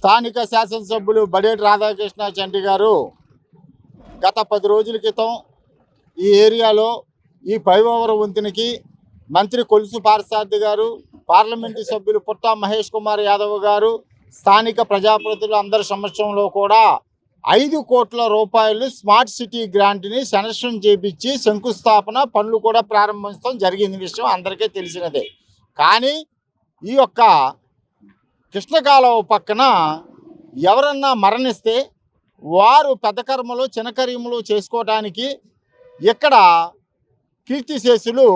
స్థానిక శాసనసభ్యులు బడేటి రాధాకృష్ణ చంటి గారు గత 10 రోజుల క్రితం ఈ ఏరియాలో ఈ పైవవర వంతెనకి మంత్రి కొలుసు పార్సార్థి గారు, పార్లమెంటు సభ్యులు పుట్ట మహేష్ కుమార్ యాదవ్ గారు, స్థానిక ప్రజాప్రతినిధులు అందరి సమక్షంలో కూడా 5 కోట్ల రూపాయలు స్మార్ట్ సిటీ గ్రాంట్ని శాంక్షన్ చేపించి శంకుస్థాపన పనులు కూడా ప్రారంభించడం జరిగింది. విషయం అందరికీ తెలిసినదే. కానీ ఈ యొక్క కృష్ణకాలువ పక్కన ఎవరన్నా మరణిస్తే వారు పెద్ద కర్మలు చిన్న కర్మలు చేసుకోవడానికి ఇక్కడ కీర్తిశేషులు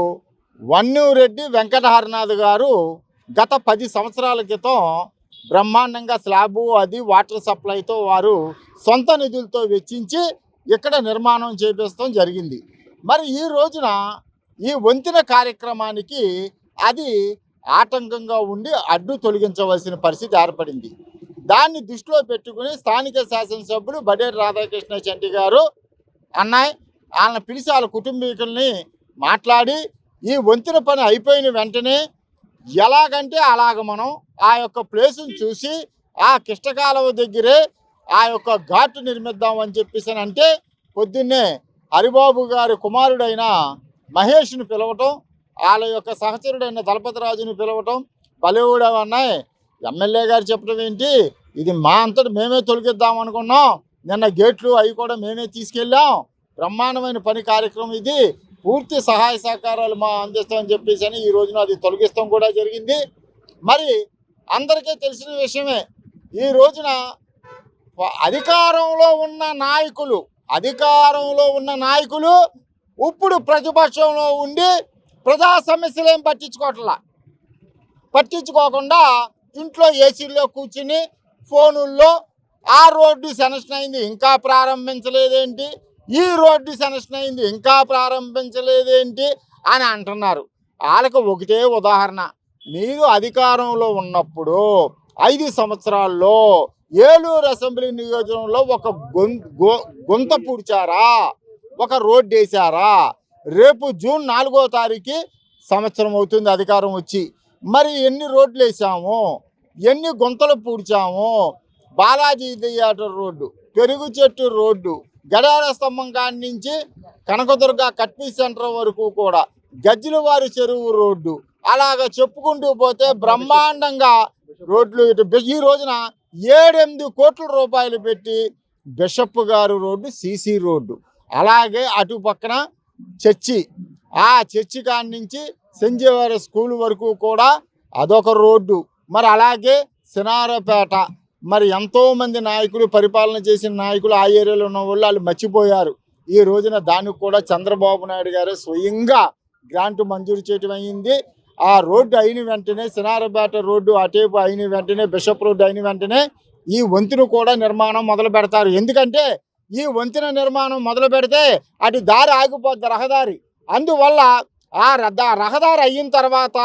వన్నూరెడ్డి వెంకటహరనాథ్ గారు గత 10 సంవత్సరాల క్రితం బ్రహ్మాండంగా స్లాబు అది వాటర్ సప్లైతో వారు సొంత నిధులతో వెచ్చించి ఇక్కడ నిర్మాణం చేపించడం జరిగింది. మరి ఈ రోజున ఈ వంతెన కార్యక్రమానికి అది ఆటంకంగా ఉండి అడ్డు తొలగించవలసిన పరిస్థితి ఏర్పడింది. దాన్ని దృష్టిలో పెట్టుకుని స్థానిక శాసనసభ్యులు బడేటి రాధాకృష్ణ చంటి గారు అన్నాయి వాళ్ళని పిలిచి వాళ్ళ కుటుంబీకుల్ని మాట్లాడి ఈ వంతెన పని అయిపోయిన వెంటనే ఎలాగంటే అలాగ మనం ఆ యొక్క ప్లేసును చూసి ఆ కృష్ణకాలువ దగ్గరే ఆ యొక్క ఘాటు నిర్మిద్దామని చెప్పేసి అంటే పొద్దున్నే హరిబాబు గారి కుమారుడైన మహేష్ను పిలవటం, వాళ్ళ యొక్క సహచరుడైన దళపతిరాజుని పిలవటం, బలేవుడు అన్నాయి ఎమ్మెల్యే గారు చెప్పడం ఏంటి, ఇది మా అంతటి మేమే తొలగిద్దాం అనుకున్నాం, నిన్న గేట్లు అవి కూడా మేమే తీసుకెళ్ళాం, బ్రహ్మాండమైన పని కార్యక్రమం ఇది, పూర్తి సహాయ సహకారాలు మా అందిస్తామని చెప్పేసి అని ఈ రోజున అది తొలగిస్తాం కూడా జరిగింది. మరి అందరికీ తెలిసిన విషయమే, ఈ రోజున అధికారంలో ఉన్న నాయకులు ఇప్పుడు ప్రతిపక్షంలో ఉండి ప్రజా సమస్యలు ఏం పట్టించుకోకుండా ఇంట్లో ఏసీల్లో కూర్చుని ఫోనుల్లో ఆ రోడ్డు శాంక్షన్ అయింది ఇంకా ప్రారంభించలేదేంటి, ఈ రోడ్డు శాంక్షన్ అయింది ఇంకా ప్రారంభించలేదేంటి అని అంటున్నారు. వాళ్ళకి ఒకటే ఉదాహరణ, మీరు అధికారంలో ఉన్నప్పుడు 5 సంవత్సరాల్లో ఏలూరు అసెంబ్లీ నియోజకవర్గంలో ఒక గుంత పూడ్చారా, ఒక రోడ్డు వేసారా? రేపు జూన్ 4వ తారీఖు సంవత్సరం అవుతుంది అధికారం వచ్చి. మరి ఎన్ని రోడ్లు వేసాము, ఎన్ని గుంతలు పూడ్చాము? బాలాజీ థియేటర్ రోడ్డు, పెరుగు చెట్టు రోడ్డు, గడియార స్తంభం కాడి నుంచి కనకదుర్గ కట్పీ సెంటర్ వరకు కూడా, గజ్జిలవారి చెరువు రోడ్డు, అలాగ చెప్పుకుంటూ పోతే బ్రహ్మాండంగా రోడ్లు. ఈ రోజున 7-8 కోట్ల రూపాయలు పెట్టి బిషప్ గారు రోడ్డు సీసీ రోడ్డు, అలాగే అటు పక్కన చర్చి, ఆ చర్చి కాడి నుంచి సంజీవరి స్కూల్ వరకు కూడా అదొక రోడ్డు. మరి అలాగే సినారపేట, మరి ఎంతోమంది నాయకులు పరిపాలన చేసిన నాయకులు ఆ ఏరియాలో ఉన్న వాళ్ళు మర్చిపోయారు. ఈ రోజున దానికి కూడా చంద్రబాబు నాయుడు గారు స్వయంగా గ్రాంట్ మంజూరు చేయటం అయింది. ఆ రోడ్డు అయిన వెంటనే సినారపేట రోడ్డు అటేపు అయిన వెంటనే బిషప్ రోడ్డు అయిన వెంటనే ఈ వంతెన కూడా నిర్మాణం మొదలు పెడతారు. ఎందుకంటే ఈ వంతెన నిర్మాణం మొదలు పెడితే అటు దారి ఆగిపోద్ది, రహదారి. అందువల్ల ఆ రహదారి అయిన తర్వాత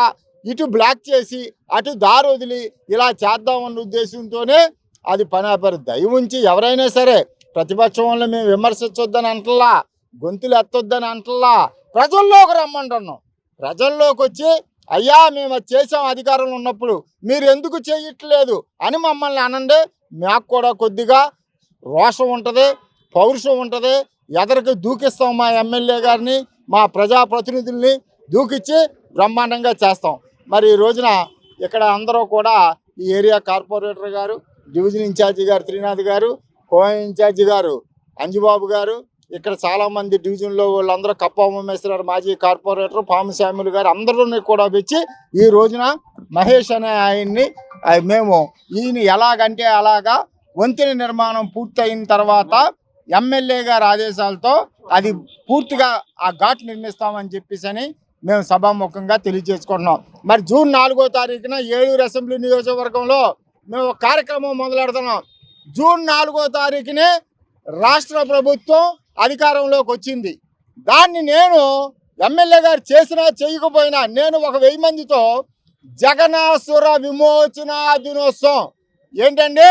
ఇటు బ్లాక్ చేసి అటు దారి వదిలి ఇలా చేద్దామన్న ఉద్దేశంతోనే అది పని ఆపారు. దయ ఉంచి ఎవరైనా సరే ప్రతిపక్షం వల్ల మేము విమర్శించొద్దని అంటల్లా, గొంతులు ఎత్తొద్దని అంటల్లా, ప్రజల్లోకి రమ్మంటున్నాం. ప్రజల్లోకి వచ్చి అయ్యా మేము అది చేసాం అధికారంలో ఉన్నప్పుడు, మీరు ఎందుకు చేయట్లేదు అని మమ్మల్ని అనండి. మాకు కూడా కొద్దిగా రోషం ఉంటుంది, పౌరుషం ఉంటుంది, ఎదరికి దూకిస్తాం. మా ఎమ్మెల్యే గారిని, మా ప్రజాప్రతినిధుల్ని దూకిచ్చి బ్రహ్మాండంగా చేస్తాం. మరి ఈ రోజున ఇక్కడ అందరూ కూడా ఈ ఏరియా కార్పొరేటర్ గారు, డివిజన్ ఇన్ఛార్జి గారు త్రినాథ్ గారు, కో ఇన్ఛార్జి గారు అంజుబాబు గారు, ఇక్కడ చాలామంది డివిజన్లో వాళ్ళందరూ కప్ప ఉమేశ్వర మాజీ కార్పొరేటర్ పాముశాములు గారు అందరినీ కూడా వచ్చి ఈ రోజున మహేష్ అనే ఆయన్ని మేము ఈయన ఎలాగంటే అలాగా వంతెన నిర్మాణం పూర్తయిన తర్వాత ఎమ్మెల్యే గారి ఆదేశాలతో అది పూర్తిగా ఆ ఘాట్ నిర్మిస్తామని చెప్పేసి మేము సభాముఖంగా తెలియజేసుకుంటున్నాం. మరి జూన్ 4వ తారీఖున ఏలూరు అసెంబ్లీ నియోజకవర్గంలో మేము ఒక కార్యక్రమం మొదలెడుతున్నాం. జూన్ 4వ తారీఖునే రాష్ట్ర ప్రభుత్వం అధికారంలోకి వచ్చింది. దాన్ని నేను ఎమ్మెల్యే గారు చేసినా చేయకపోయినా నేను ఒక 1000 మందితో జగనాసుర విమోచన దినోత్సవం, ఏంటండి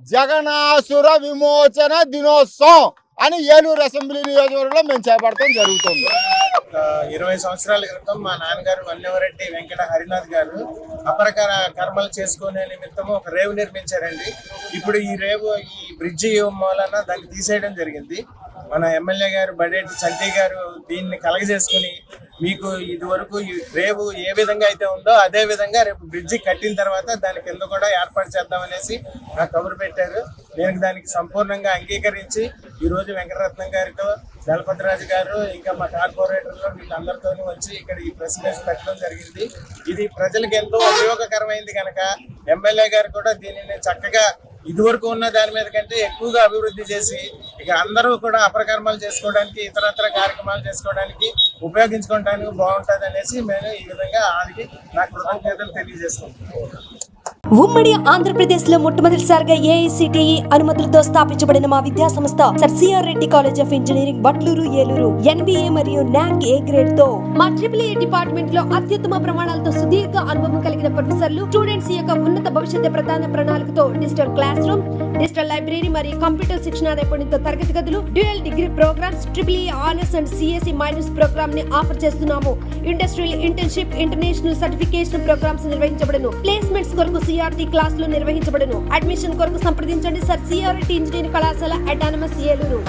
జగనాసుర విమోచన దినోత్సవం అని ఏలూరు అసెంబ్లీ నియోజకవర్గంలో మేము చేపడటం జరుగుతుంది. ఒక 20 సంవత్సరాల క్రితం మా నాన్నగారు వన్నెవరెడ్డి వెంకట హరినాథ్ గారు అపరకర కర్మలు చేసుకునే నిమిత్తము ఒక రేవు నిర్మించారండి. ఇప్పుడు ఈ రేవు ఈ బ్రిడ్జి మూలన దాన్ని తీసేయడం జరిగింది. మన ఎమ్మెల్యే గారు బడేటి చంటి గారు దీన్ని కలగజేసుకుని మీకు ఇది వరకు ఈ రేవు ఏ విధంగా అయితే ఉందో అదే విధంగా రేపు బ్రిడ్జి కట్టిన తర్వాత దాని కింద కూడా ఏర్పాటు చేద్దామనేసి నాకు కబురు పెట్టారు. నేను దానికి సంపూర్ణంగా అంగీకరించి ఈరోజు వెంకటరత్నం గారితో దళపతిరాజు గారు ఇంకా మా కార్పొరేటర్లు వీళ్ళందరితో వచ్చి ఇక్కడ ఈ ప్రెస్ మీట్ పెట్టడం జరిగింది. ఇది ప్రజలకు ఎంతో ఉపయోగకరమైంది కనుక ఎమ్మెల్యే గారు కూడా దీనిని చక్కగా ఇదివరకు ఉన్న దాని మీద కంటే ఎక్కువగా అభివృద్ధి చేసి ఇక అందరూ కూడా అపరకర్మాలు చేసుకోవడానికి ఇతరత్ర కార్యక్రమాలు చేసుకోవడానికి ఉపయోగించుకోవడానికి బాగుంటుంది అనేసి నేను ఈ విధంగా ఆడికి నా కృతజ్ఞతలు తెలియజేసుకుంటున్నాను. ఉమ్మడి ఆంధ్రప్రదేశ్ లో మొట్టమొదటిసారిగా ఏఐసిటిఈ అనుమతులతో స్థాపించబడిన మా విద్యా సంస్థ sir C R Reddy college of engineering Vatluru Eluru NBA మరియు నాక్ ఏ గ్రేడ్ తో మా ట్రిపుల్ డిపార్ట్మెంట్ లో అత్యుత్తమ ప్రమాణాలతో సుదీర్ఘ అనుభవం కలిగిన ప్రొఫెసర్లు స్టూడెంట్స్ యొక్క ఉన్నత భవిష్యత్తు ప్రధాన ప్రణాళికతో digital class room, digital library మరియు కంప్యూటర్ శిక్షణ నైపుణ్యంతో తరగతి గదులు, dual degree programs, triple honours and CSC minors program ని ఆఫర్ చేస్తున్నాము. Industrial internship, international certification programs నిర్వహించబడను. ప్లేస్మెంట్స్ కొరకు సిఆర్టీ క్లాసులు నిర్వహించబడను. అడ్మిషన్ కొరకు సంప్రదించండి సర్ సిఆర్టీ ఇంజనీరింగ్ కళాశాల అటానమస్ ఏలూరు.